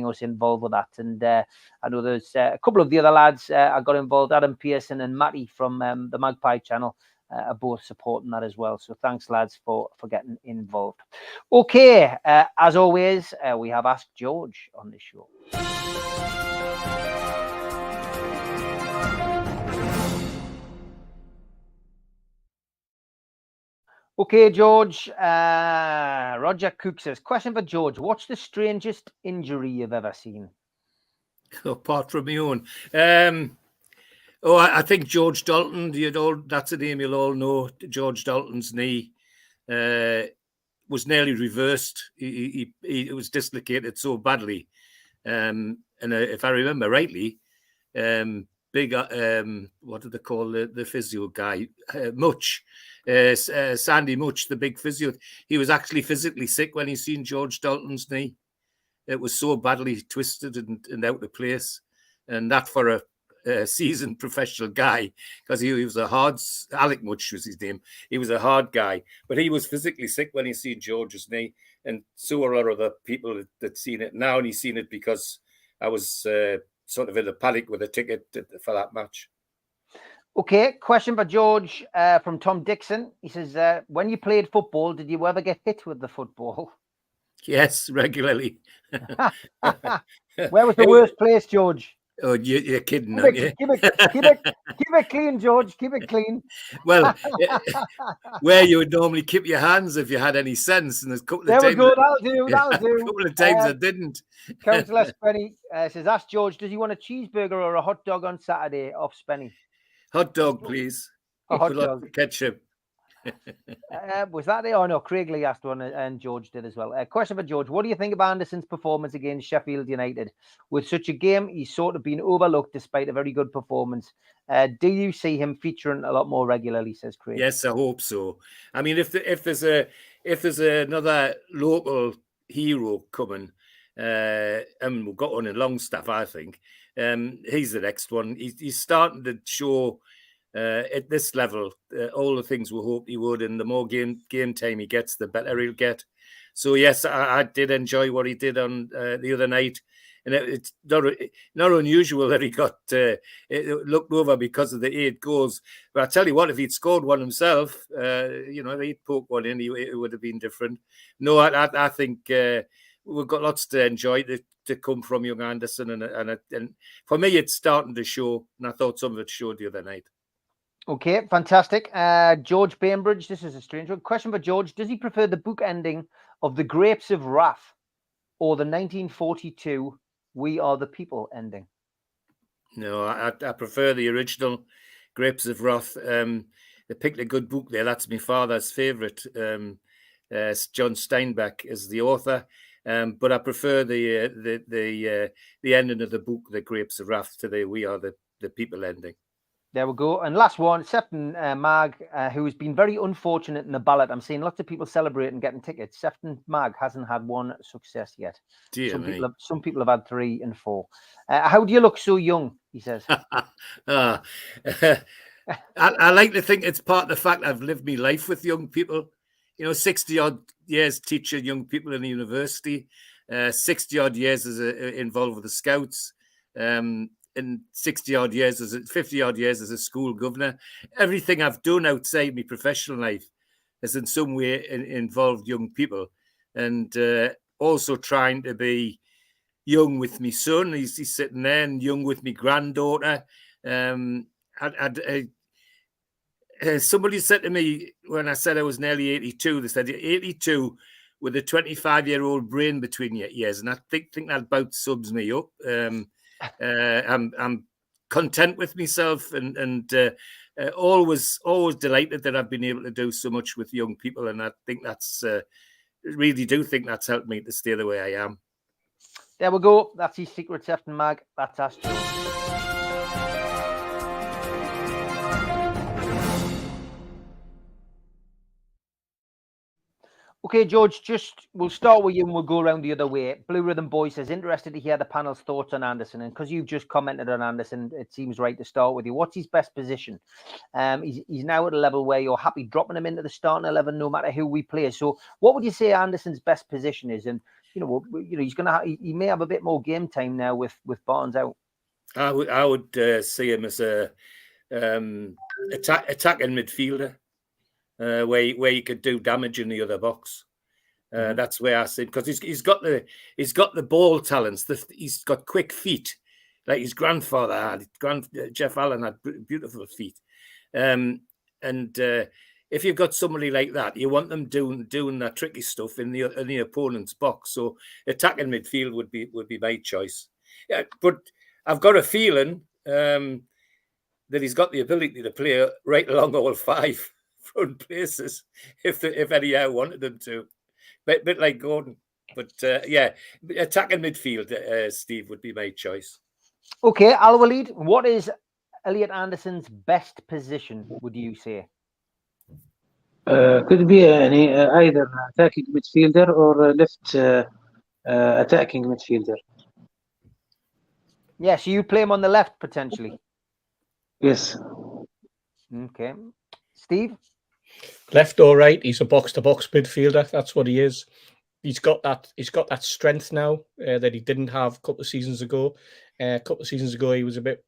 us involved with that. And I know there's a couple of the other lads I got involved, Adam Pearson and Matty from the Magpie channel. are both supporting that as well. So thanks, lads, for getting involved. Okay, as always, we have Ask George on this show. Okay, George. Roger Cook says, question for George. What's the strangest injury you've ever seen? Apart from my own. I think George Dalton, that's a name you'll all know. George Dalton's knee was nearly reversed. It was dislocated so badly. And if I remember rightly, what do they call the physio guy? Sandy Much, the big physio. He was actually physically sick when he seen George Dalton's knee. It was so badly twisted and out of place. And that for a seasoned professional guy, because he was a hard, Alec Much was his name. He was a hard guy, but he was physically sick when he seen George's knee. And so were a lot of other people that seen it now. And he's seen it because I was sort of in a panic with a ticket for that match. Okay, question for George from Tom Dixon. He says, when you played football, did you ever get hit with the football? Yes, regularly. Where was the worst place, George? Oh, you're kidding, keep aren't you? Keep it clean, George. Keep it clean. Well, where you would normally keep your hands if you had any sense, and there's a couple of there times. We go. That'll do. That'll do. A couple of times I didn't. Councillor Spenny says, ask George, does he want a cheeseburger or a hot dog on Saturday? Off Spenny. Hot dog, please. A hot dog. Ketchup. Was that it? Oh no, Craig Lee asked one and George did as well. Question for George. What do you think of Anderson's performance against Sheffield United? With such a game, he's sort of been overlooked despite a very good performance. Do you see him featuring a lot more regularly, says Craig? Yes, I hope so. I mean, if there's another local hero coming, and we've got one in Longstaff, I think, he's the next one. He's starting to show at this level all the things we hoped he would, and the more game time he gets, the better he'll get. So yes, I did enjoy what he did on the other night, and it's not unusual that he got looked over because of the 8 goals. But I tell you what, if he'd scored one himself, if he'd poked one in, it would have been different. No, I think we've got lots to enjoy to come from young Anderson, and for me, it's starting to show, and I thought some of it showed the other night. Okay, fantastic. George Bainbridge, this is a strange one. Question for George. Does he prefer the book ending of The Grapes of Wrath or the 1942 We Are the People ending? No, I prefer the original Grapes of Wrath. They picked a good book there. That's my father's favourite. John Steinbeck is the author. But I prefer the ending of the book, The Grapes of Wrath, to the We Are the People ending. There we go. And last one, Sefton Mag, who has been very unfortunate in the ballot. I'm seeing lots of people celebrating getting tickets. Sefton Mag hasn't had one success yet. Some people have had 3 and 4. How do you look so young, he says? I like to think it's part of the fact I've lived my life with young people. 60-odd years teaching young people in the university, 60-odd years involved with the Scouts, and 50-odd years as a school governor. Everything I've done outside my professional life has in some way involved young people, and also trying to be young with my son. He's sitting there, and young with my granddaughter. Somebody said to me when I said I was nearly 82, they said, you're 82 with a 25-year-old brain between your ears. And I think that about sums me up. I'm content with myself and always delighted that I've been able to do so much with young people. And I think that's really do think that's helped me to stay the way I am. There we go. That's his secret, Sefton Mag. That's us, George. Okay, George, we'll start with you and we'll go around the other way. Blue Rhythm Boy says, interested to hear the panel's thoughts on Anderson. And because you've just commented on Anderson, it seems right to start with you. What's his best position? He's now at a level where you're happy dropping him into the starting 11 no matter who we play. So what would you say Anderson's best position is? And, he may have a bit more game time now with Barnes out. I would see him as a attacking midfielder, where you could do damage in the other box. That's where I see, because he's got the ball talents. He's got quick feet, like his grandfather had. Jeff Allen had beautiful feet, and if you've got somebody like that, you want them doing that tricky stuff in the opponent's box. So attacking midfield would be my choice. Yeah, but I've got a feeling that he's got the ability to play right along all 5 front places if any wanted him to. Bit like Gordon. But yeah, attacking midfield, Steve, would be my choice. Okay, Al-Walid, what is Elliot Anderson's best position, would you say? Could be either attacking midfielder or left attacking midfielder. Yeah, so you play him on the left potentially. Yes. Okay, Steve. Left or right, he's a box-to-box midfielder. That's what he is. He's got that strength now that he didn't have a couple of seasons ago. A couple of seasons ago, he was a bit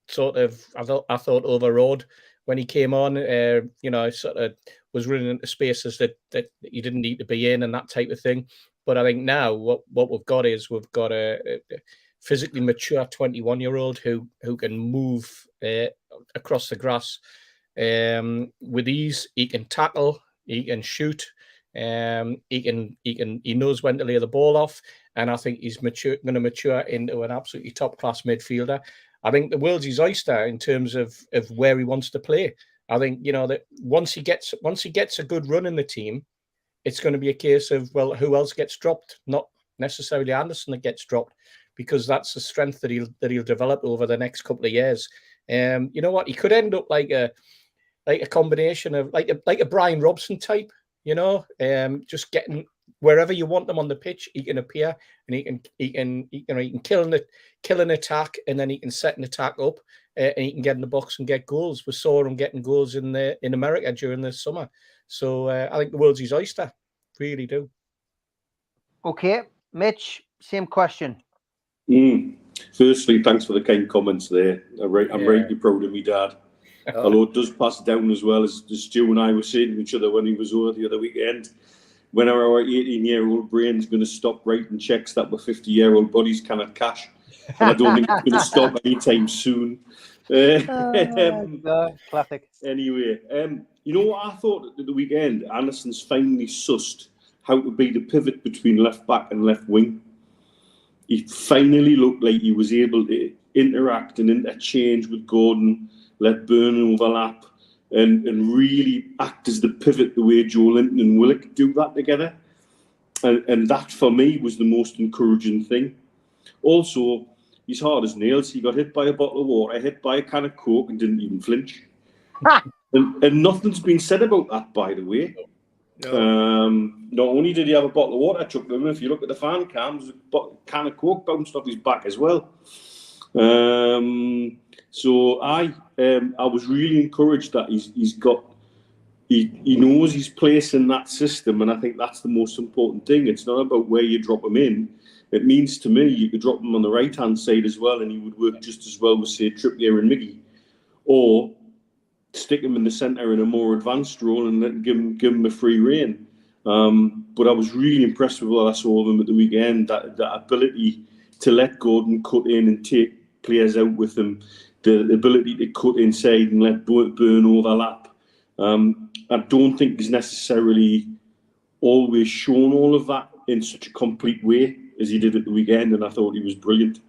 sort of, I thought overawed when he came on. Sort of was running into spaces that you didn't need to be in and that type of thing. But I think now what we've got is we've got a physically mature 21-year-old who can move across the grass with ease. He can tackle, he can shoot, he knows when to lay the ball off, and I think he's going to mature into an absolutely top class midfielder. I think the world's his oyster in terms of where he wants to play. I think that once he gets a good run in the team, it's going to be a case of, well, who else gets dropped? Not necessarily Anderson that gets dropped, because that's the strength that he'll develop over the next couple of years. You know what? He could end up like a combination of like a Brian Robson type. Just getting wherever you want them on the pitch, he can appear and he can kill an attack, and then he can set an attack up, and he can get in the box and get goals. We saw him getting goals in America during the summer. So I think the world's his oyster. Really do. Okay, Mitch, same question. Firstly, thanks for the kind comments there. I'm really proud of me dad. Although it does pass down as well, as Stu and I were saying to each other when he was over the other weekend. When our 18-year-old brain's going to stop writing checks that were 50-year-old bodies cannot cash, and I don't think it's going to stop anytime soon. Classic. Anyway, you know what I thought at the weekend? Anderson's finally sussed how to be the pivot between left back and left wing. He finally looked like he was able to interact and interchange with Gordon, let Burn overlap, and really act as the pivot the way Joe Linton and Willock do that together. And that, for me, was the most encouraging thing. Also, he's hard as nails. He got hit by a bottle of water, hit by a can of Coke, and didn't even flinch. And nothing's been said about that, by the way. No. Not only did he have a bottle of water chucked at him, if you look at the fan cams, a can of Coke bounced off his back as well. So I was really encouraged that he knows his place in that system, and I think that's the most important thing. It's not about where you drop him in. It means to me you could drop him on the right-hand side as well, and he would work just as well with, say, Trippier and Miggy, or stick him in the centre in a more advanced role and give him a free rein. But I was really impressed with what I saw of him at the weekend. That ability to let Gordon cut in and take players out with him, the ability to cut inside and let Burn overlap. I don't think he's necessarily always shown all of that in such a complete way as he did at the weekend, and I thought he was brilliant.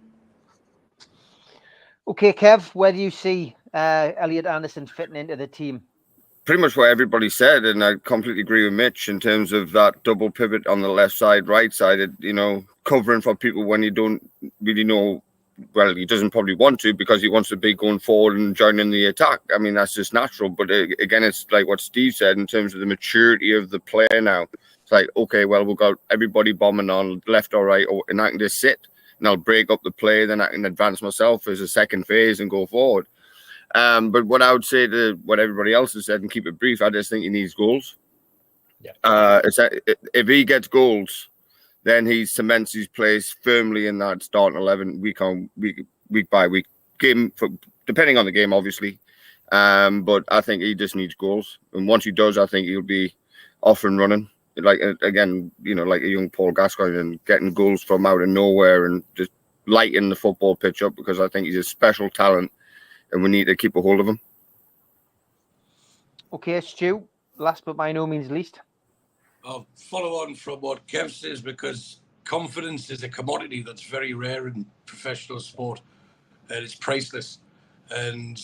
Okay, Kev, where do you see Elliot Anderson fitting into the team? Pretty much what everybody said, and I completely agree with Mitch in terms of that double pivot on the left side, right side, covering for people when you don't really know. Well, he doesn't probably want to, because he wants to be going forward and joining the attack. I mean, that's just natural. But again, it's like what Steve said in terms of the maturity of the player now. It's like, okay, well, we've got everybody bombing on left or right, and I can just sit and I'll break up the play. Then I can advance myself as a second phase and go forward. But what I would say to what everybody else has said, and keep it brief, I just think he needs goals. Yeah. If he gets goals, then he cements his place firmly in that starting 11 week by week game, depending on the game, obviously. But I think he just needs goals. And once he does, I think he'll be off and running. Like, again, like a young Paul Gascoigne, and getting goals from out of nowhere and just lighting the football pitch up, because I think he's a special talent and we need to keep a hold of him. Okay, Stu, last but by no means least. I'll follow on from what Kev says, because confidence is a commodity that's very rare in professional sport, and it's priceless. And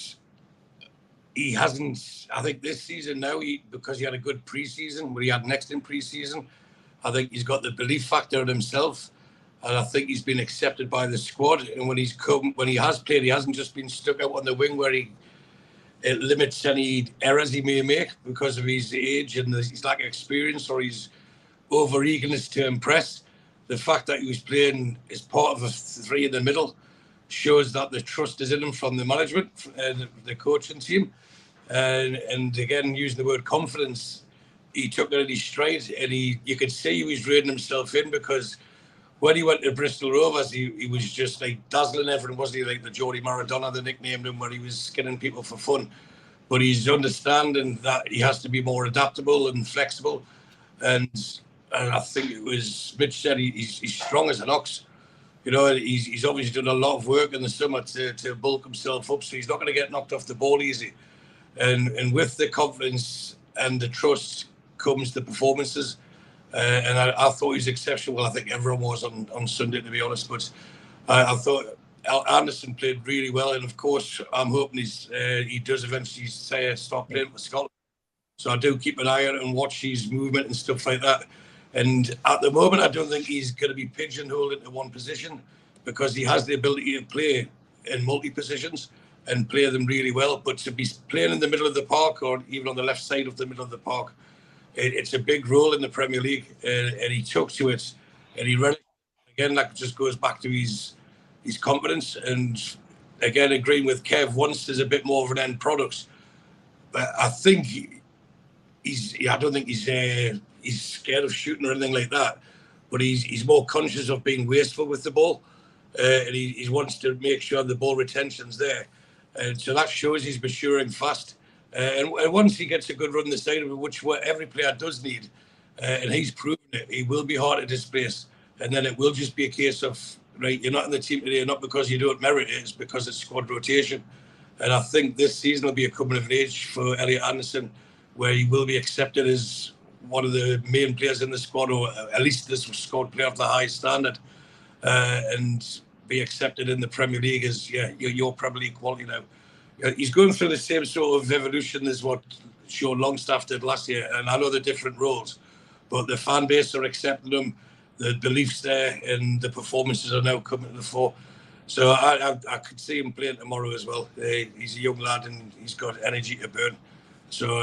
he hasn't, I think this season now, because he had a good pre-season, what he had next in pre-season, I think he's got the belief factor in himself, and I think he's been accepted by the squad. And when he has played, he hasn't just been stuck out on the wing where it limits any errors he may make because of his age and his lack of experience or his over-eagerness to impress. The fact that he was playing as part of a three in the middle shows that the trust is in him from the management and the coaching team. And again, using the word confidence, he took it in his stride, and you could see he was reading himself in, because when he went to Bristol Rovers, he was just like dazzling everyone, wasn't he? Like the Geordie Maradona, they nicknamed him, where he was skinning people for fun. But he's understanding that he has to be more adaptable and flexible. And I think it was Mitch said he's strong as an ox. He's obviously done a lot of work in the summer to bulk himself up, so he's not going to get knocked off the ball easy. And with the confidence and the trust comes the performances. And I thought he was exceptional. I think everyone was on Sunday, to be honest. But I thought Anderson played really well. And, of course, I'm hoping he does eventually start playing for Scotland. So I do keep an eye on it and watch his movement and stuff like that. And at the moment, I don't think he's going to be pigeonholed into one position, because he has the ability to play in multi-positions and play them really well. But to be playing in the middle of the park, or even on the left side of the middle of the park, it's a big role in the Premier League, and he took to it, and he ran it. Again, that just goes back to his confidence. And again, agreeing with Kev, once there's a bit more of an end product, but I think I don't think he's scared of shooting or anything like that, but he's more conscious of being wasteful with the ball, and he wants to make sure the ball retention's there, and so that shows he's maturing fast. And once he gets a good run the side of it, which every player does need, and he's proven it, he will be hard to displace. And then it will just be a case of, right, you're not in the team today, not because you don't merit it, it's because it's squad rotation. And I think this season will be a coming of age for Elliot Anderson, where he will be accepted as one of the main players in the squad, or at least this squad player of the highest standard, and be accepted in the Premier League as, your Premier League quality now. He's going through the same sort of evolution as what Sean Longstaff did last year, and I know the different roles, but the fan base are accepting him, the beliefs there, and the performances are now coming to the fore. So I could see him playing tomorrow as well. He's a young lad and he's got energy to burn. So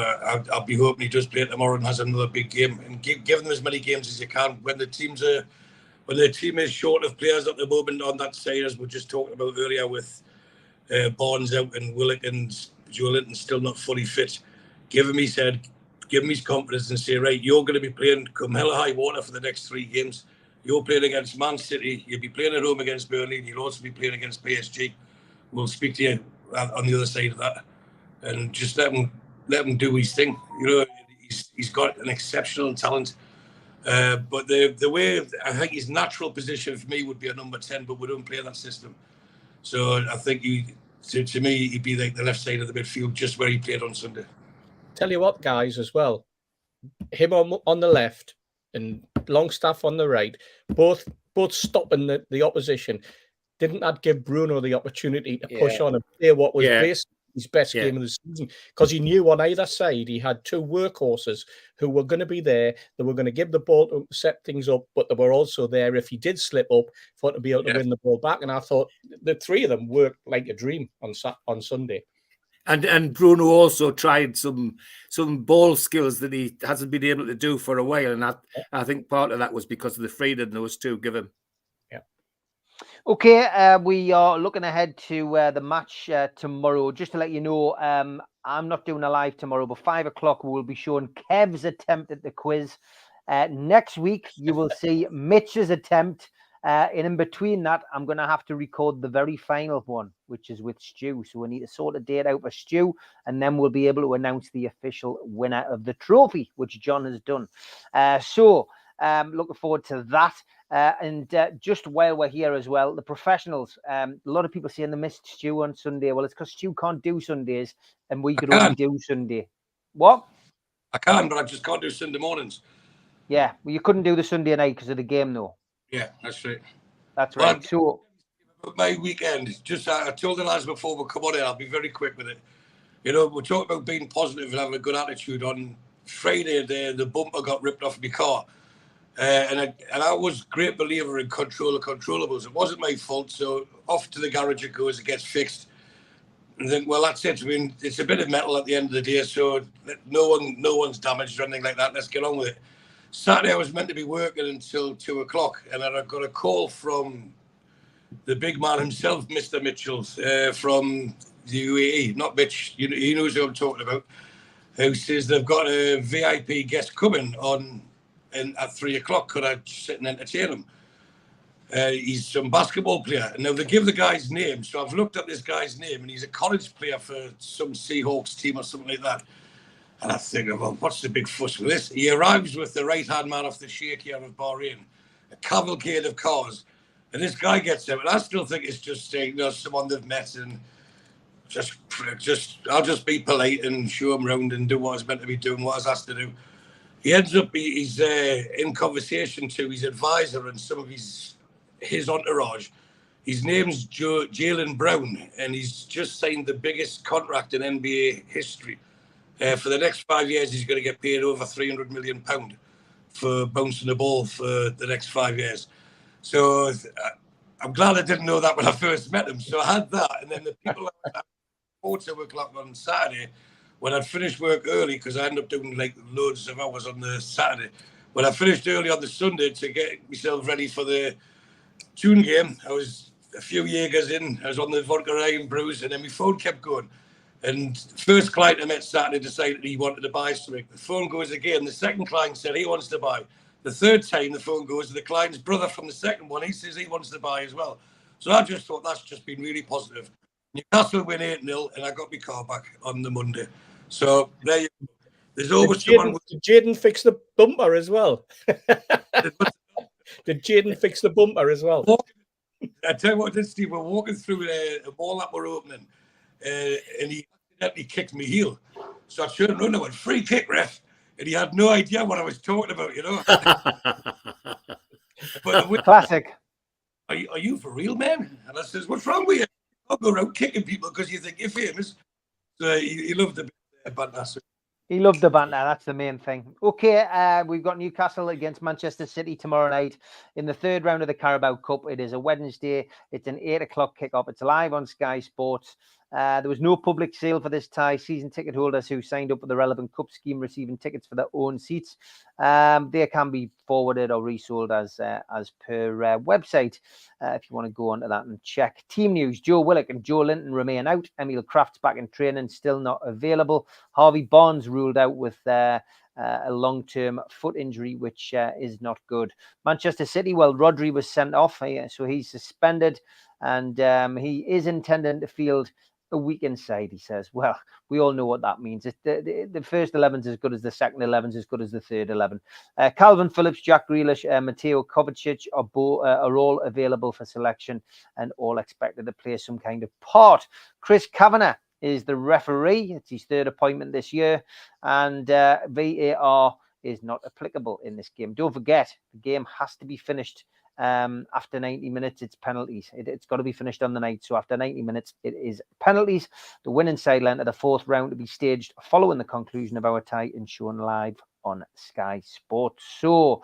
I'll be hoping he does play tomorrow and has another big game, and give them as many games as you can. When the team is short of players at the moment on that side, as we were just talking about earlier, with Barnes out and Willock and Joelinton still not fully fit, give him his confidence and say, right, you're going to be playing come hell or high water for the next 3 games. You're playing against Man City, you'll be playing at home against Burnley, and you'll also be playing against PSG. We'll speak to you on the other side of that, and just let him do his thing. He's got an exceptional talent, but the way I think his natural position for me would be a number 10, but we don't play that system. So I think to me, he'd be like the left side of the midfield, just where he played on Sunday. Tell you what, guys, as well, him on the left and Longstaff on the right, both stopping the opposition. Didn't that give Bruno the opportunity to push on and play what was basically his best game of the season? Because he knew on either side he had 2 workhorses who were going to be there. They were going to give the ball to set things up, but they were also there if he did slip up for to be able to win the ball back. And I thought the 3 of them worked like a dream on Sunday. And Bruno also tried some ball skills that he hasn't been able to do for a while, and I think part of that was because of the freedom those 2 give him. Okay, we are looking ahead to the match tomorrow. Just to let you know, I'm not doing a live tomorrow, but 5 o'clock we will be showing Kev's attempt at the quiz. Next week, you will see Mitch's attempt And in between that, I'm going to have to record the very final one, which is with Stu. So we need to sort a date out for Stu, and then we'll be able to announce the official winner of the trophy, which John has done. Looking forward to that. Just while we're here as well, the professionals, a lot of people saying they missed Stu on Sunday. Well, it's because Stu can't do Sundays and we could only do Sunday. What? I can, but I just can't do Sunday mornings. Yeah, well, you couldn't do the Sunday night because of the game, though. Yeah, that's right. That's right. So my weekend, I told the lads before we come on in, I'll be very quick with it. You know, we're talking about being positive and having a good attitude. On Friday, the bumper got ripped off my car. And I was a great believer in control of controllables. It wasn't my fault, so off to the garage it goes, it gets fixed. And then, well, that's it. I mean, it's a bit of metal at the end of the day, so no one's damaged or anything like that. Let's get on with it. Saturday, I was meant to be working until 2:00, and then I got a call from the big man himself, Mr. Mitchell, from the UAE. Not Mitch, he knows who I'm talking about, who says they've got a VIP guest coming on at 3:00. Could I sit and entertain him? He's some basketball player. And now they give the guy's name. So I've looked up this guy's name, and he's a college player for some Seahawks team or something like that. And I think, well, what's the big fuss with this? He arrives with the right-hand man of the Sheikh here of Bahrain, a cavalcade of cars. And this guy gets out. And I still think it's just someone they've met, and I'll just be polite and show him around and do what I was meant to be doing, what I was asked to do. He ends up, he's in conversation to his advisor and some of his entourage. His name's Jaylen Brown, and he's just signed the biggest contract in NBA history. For the next 5 years, he's going to get paid over £300 million for bouncing the ball for the next 5 years. So I'm glad I didn't know that when I first met him. So I had that, and then the people at 4:00 on Saturday, when I'd finished work early, because I ended up doing like loads of hours on the Saturday. When I finished early on the Sunday to get myself ready for the Toon game, I was a few Jaegers in, I was on the vodka Iron Brews, and then my phone kept going. And first client I met Saturday decided he wanted to buy something. The phone goes again. The second client said he wants to buy. The third time the phone goes to the client's brother from the second one. He says he wants to buy as well. So I just thought that's just been really positive. Newcastle win 8-0, and I got my car back on the Monday. So there you go. There's always someone. Did Jaden fix the bumper as well? Did Jaden fix the bumper as well? I tell you what, Steve, we're walking through a ball that we're opening, and he accidentally kicked my heel. So I turned around and went, free kick, ref. And he had no idea what I was talking about, you know. Classic. Are you for real, man? And I says, what's wrong with you? I'll go around kicking people because you think you're famous. So he loved the banter. He loved the banter. That's the main thing. Okay, we've got Newcastle against Manchester City tomorrow night in the third round of the Carabao Cup. It is a Wednesday. It's an 8:00 kickoff. It's live on Sky Sports. There was no public sale for this tie. Season ticket holders who signed up with the relevant cup scheme receiving tickets for their own seats. They can be forwarded or resold as per website. If you want to go onto that and check. Team news: Joe Willock and Joe Linton remain out. Emil Kraft's back in training, still not available. Harvey Barnes ruled out with a long-term foot injury, which is not good. Manchester City, well, Rodri was sent off, so he's suspended, and he is intending to field a weekend side, he says. Well, we all know what that means. The first 11's as good as the second 11's as good as the third 11. Calvin Phillips, Jack Grealish, Mateo Kovacic are all available for selection and all expected to play some kind of part. Chris Kavanagh is the referee. It's his third appointment this year, and VAR is not applicable in this game. Don't forget, the game has to be finished after 90 minutes. It's penalties. It's got to be finished on the night. So after 90 minutes, it is penalties. The winning side will enter the fourth round to be staged following the conclusion of our tie and shown live on Sky Sports. So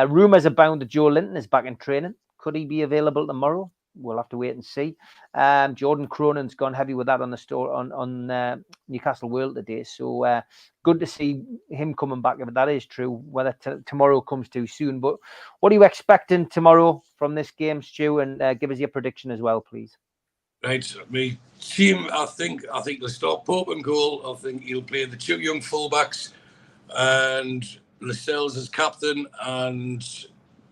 rumours abound that Joe Linton is back in training. Could he be available tomorrow? We'll have to wait and see. Jordan Cronin's gone heavy with that on the store on Newcastle World today. So good to see him coming back, if that is true, whether tomorrow comes too soon. But what are you expecting tomorrow from this game, Stu? And give us your prediction as well, please. Right. My team, I think they'll start Pope in goal. I think he'll play the two young fullbacks and Lascelles as captain and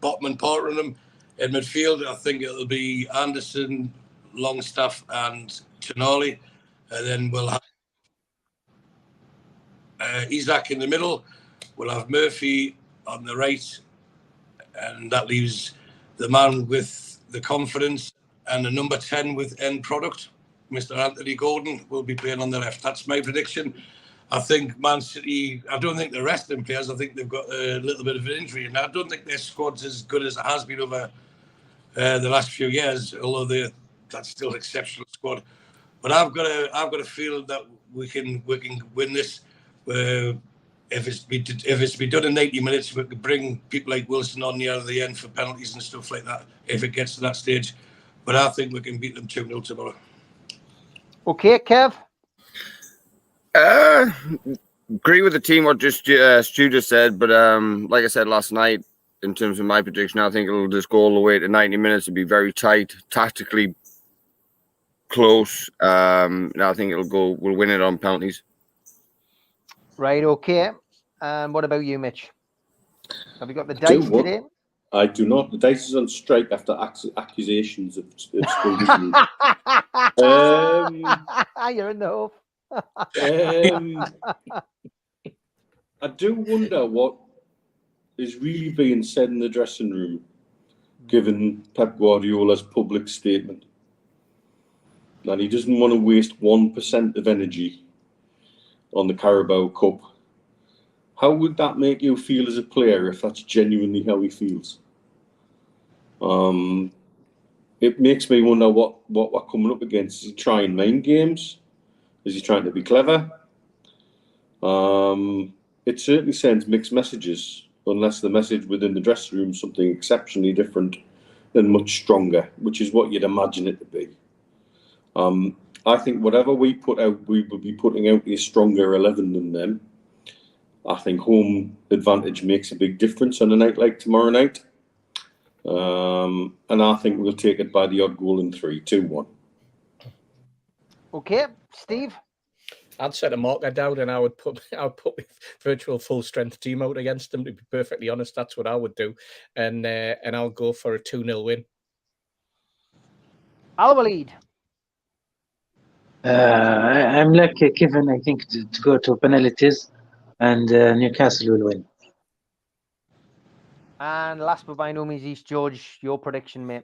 Botman partnering him. In midfield, I think it'll be Anderson, Longstaff, and Tonali. And then we'll have Isaac in the middle. We'll have Murphy on the right. And that leaves the man with the confidence and the number 10 with end product. Mr. Anthony Gordon will be playing on the left. That's my prediction. I think Man City, I don't think the rest of them players, I think they've got a little bit of an injury. And I don't think their squad's as good as it has been over the last few years, although that's still an exceptional squad. But I've got a feeling that we can win this. If it's be done in 90 minutes, we could bring people like Wilson on near the end for penalties and stuff like that, if it gets to that stage. But I think we can beat them 2-0 tomorrow. Okay, Kev? Agree with the team what just Stu just said, but like I said last night, in terms of my prediction, I think it'll just go all the way to 90 minutes and be very tight, tactically close. And I think we'll win it on penalties. Right, okay. And what about you, Mitch? Have you got the dice today? I do not. The dice is on strike after accusations of exclusion. You're in the hope. I do wonder what is really being said in the dressing room, given Pep Guardiola's public statement that he doesn't want to waste 1% of energy on the Carabao Cup. How would that make you feel as a player if that's genuinely how he feels? It makes me wonder what we're coming up against. Is he trying mind games? Is he trying to be clever? It certainly sends mixed messages, unless the message within the dressing room is something exceptionally different and much stronger, which is what you'd imagine it to be. I think whatever we put out, we will be putting out a stronger 11 than them. I think home advantage makes a big difference on a night like tomorrow night. And I think we'll take it by the odd goal in 3, 2-1. Okay, Steve? I'd set a marker down and I would put my virtual full strength team out against them. To be perfectly honest, that's what I would do. And I'll go for a 2-0 win. Al-Walid? I'm like Kevin, I think, to go to penalties, and Newcastle will win. And last but by no means least, George, your prediction, mate.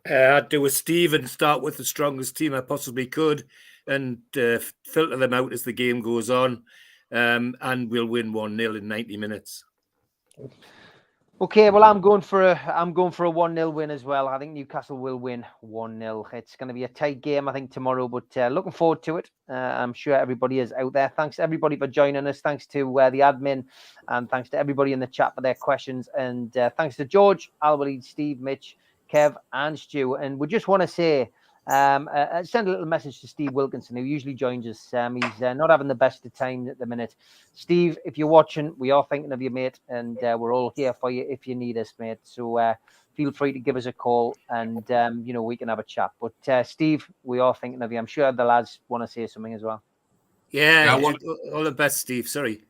I'd do a Steve and start with the strongest team I possibly could and filter them out as the game goes on. And we'll win 1-0 in 90 minutes. Okay, well, I'm going for a 1-0 win as well. I think Newcastle will win 1-0. It's going to be a tight game, I think, tomorrow, but looking forward to it. I'm sure everybody is out there. Thanks everybody for joining us. Thanks to the admin, and thanks to everybody in the chat for their questions. And thanks to George, Al-Walid, Steve, Mitch, Kev, and Stu. And we just want to say, send a little message to Steve Wilkinson, who usually joins us. He's not having the best of times at the minute. Steve, if you're watching, we are thinking of you, mate, and we're all here for you if you need us, mate. So feel free to give us a call, and we can have a chat. But Steve, we are thinking of you. I'm sure the lads want to say something as well. Yeah, all the best, Steve. Sorry.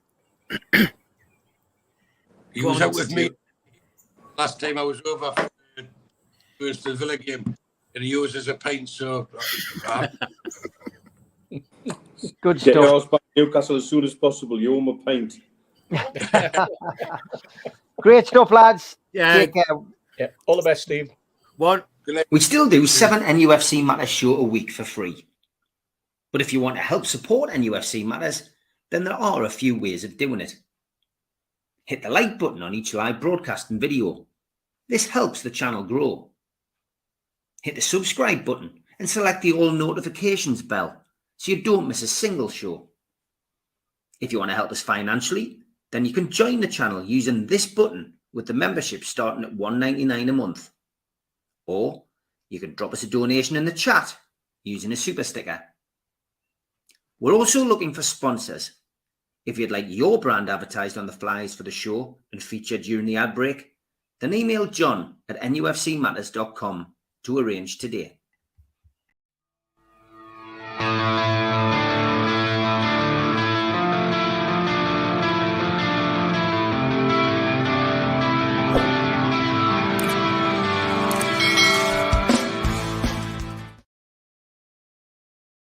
He was out with me last time I was over for the first Villa game. And he uses a pint, so good stuff. Get yours back to Newcastle as soon as possible. You owe him a pint. Great stuff, lads. Yeah. Take care. Yeah. All the best, Steve. We still do 7 NUFC Matters show a week for free. But if you want to help support NUFC Matters, then there are a few ways of doing it. Hit the like button on each live broadcast and video. This helps the channel grow. Hit the subscribe button and select the all notifications bell so you don't miss a single show. If you want to help us financially, then you can join the channel using this button with the membership starting at $1.99 a month. Or you can drop us a donation in the chat using a super sticker. We're also looking for sponsors. If you'd like your brand advertised on the flyers for the show and featured during the ad break, then email John at nufcmatters.com to arrange today.